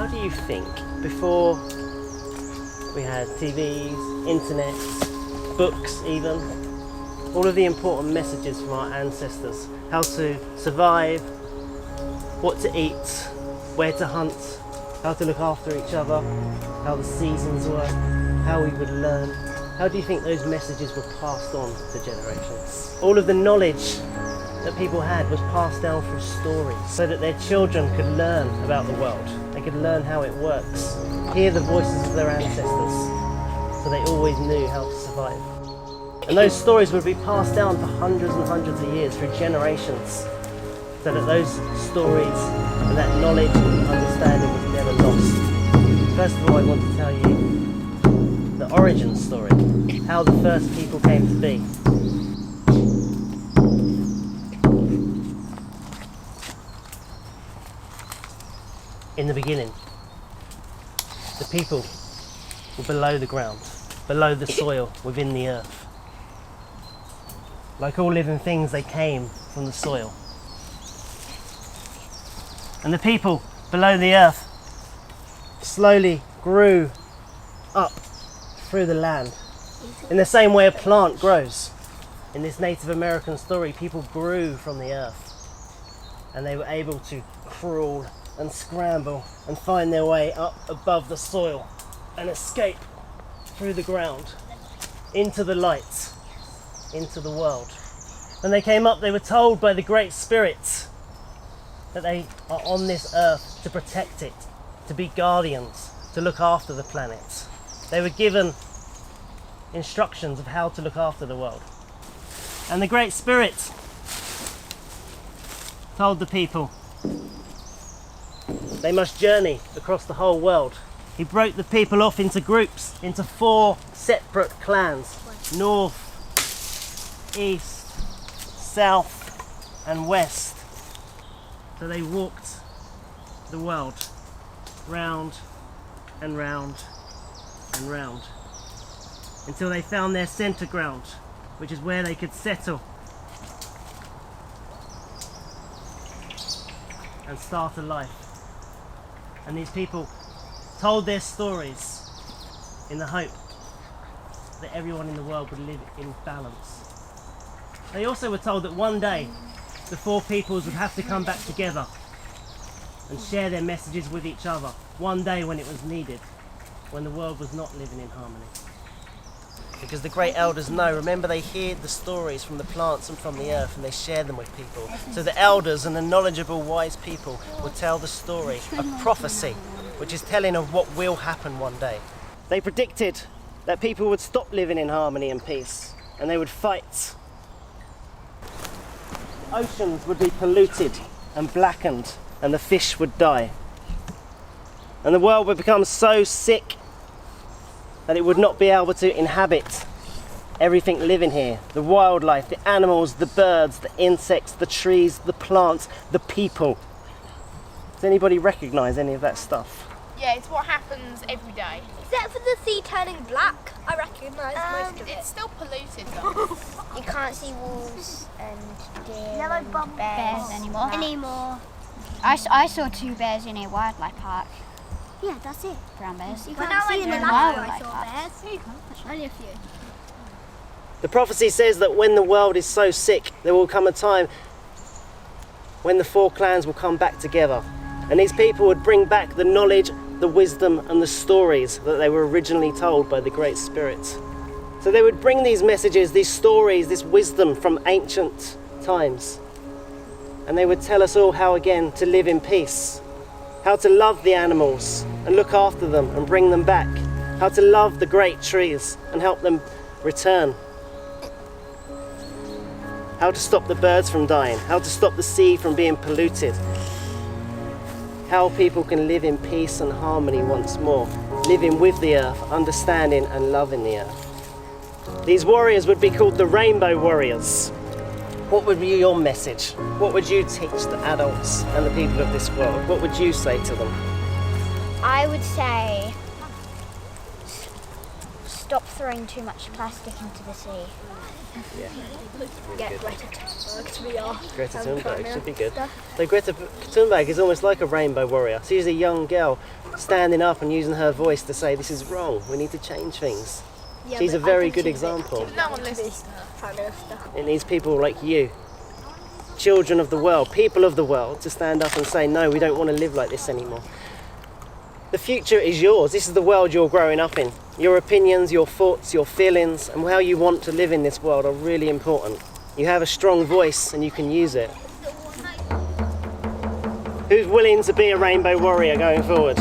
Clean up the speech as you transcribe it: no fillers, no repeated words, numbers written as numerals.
How do you think, before we had TVs, internet, books even, all of the important messages from our ancestors, how to survive, what to eat, where to hunt, how to look after each other, how the seasons were, how we would learn, how do you think those messages were passed on to generations? All of the knowledge that people had was passed down through stories so that their children could learn about the world. They could learn how it works, hear the voices of their ancestors, so they always knew how to survive. And those stories would be passed down for hundreds and hundreds of years through generations, so that those stories and that knowledge and understanding was never lost. First of all, I want to tell you the origin story, how the first people came to be. In the beginning, the people were below the ground, below the soil, within the earth. Like all living things, they came from the soil. And the people below the earth slowly grew up through the land. In the same way a plant grows. In this Native American story, people grew from the earth. And they were able to crawl and scramble and find their way up above the soil and escape through the ground into the light, into the world. When they came up, they were told by the Great Spirit that they are on this earth to protect it, to be guardians, to look after the planet. They were given instructions of how to look after the world. And the Great Spirit told the people they must journey across the whole world. He broke the people off into groups, into 4 separate clans: north, east, south and west. So they walked the world round and round and round until they found their centre ground, which is where they could settle and start a life. And these people told their stories in the hope that everyone in the world would live in balance. They also were told that one day the 4 peoples would have to come back together and share their messages with each other, one day when it was needed, when the world was not living in harmony. Because the great elders know, remember, they hear the stories from the plants and from the earth and they share them with people. So the elders and the knowledgeable, wise people will tell the story, a prophecy, which is telling of what will happen one day. They predicted that people would stop living in harmony and peace and they would fight. Oceans would be polluted and blackened and the fish would die. And the world would become so sick that it would not be able to inhabit everything living here. The wildlife, the animals, the birds, the insects, the trees, the plants, the people. Does anybody recognise any of that stuff? Yeah, it's what happens every day. Except for the sea turning black, I recognise most of it. It's still polluted though. You can't see wolves and deer Yellow and bum bears anymore. I saw 2 bears in a wildlife park. Yeah, that's it. Brown bears. You can't see in the in last one I wildlife saw parks. bears. Only a few. The prophecy says that when the world is so sick, there will come a time when the 4 clans will come back together. And these people would bring back the knowledge, the wisdom and the stories that they were originally told by the Great Spirit. So they would bring these messages, these stories, this wisdom from ancient times. And they would tell us all how again to live in peace, how to love the animals and look after them and bring them back, how to love the great trees and help them return, how to stop the birds from dying, how to stop the sea from being polluted, how people can live in peace and harmony once more, living with the earth, understanding and loving the earth. These warriors would be called the Rainbow Warriors. What would be your message? What would you teach the adults and the people of this world? What would you say to them? I would say stop throwing too much plastic into the sea. Yeah. Get Greta Thunberg to be our Greta Thunberg should be good. stuff. So Greta Thunberg is almost like a rainbow warrior. She's a young girl standing up and using her voice to say this is wrong, we need to change things. Yeah, She's a but I very can good choose it example. No one listens. Prime Minister. It needs people like you, children of the world, people of the world, to stand up and say, no, we don't want to live like this anymore. The future is yours. This is the world you're growing up in. Your opinions, your thoughts, your feelings, and how you want to live in this world are really important. You have a strong voice and you can use it. Who's willing to be a rainbow warrior going forward?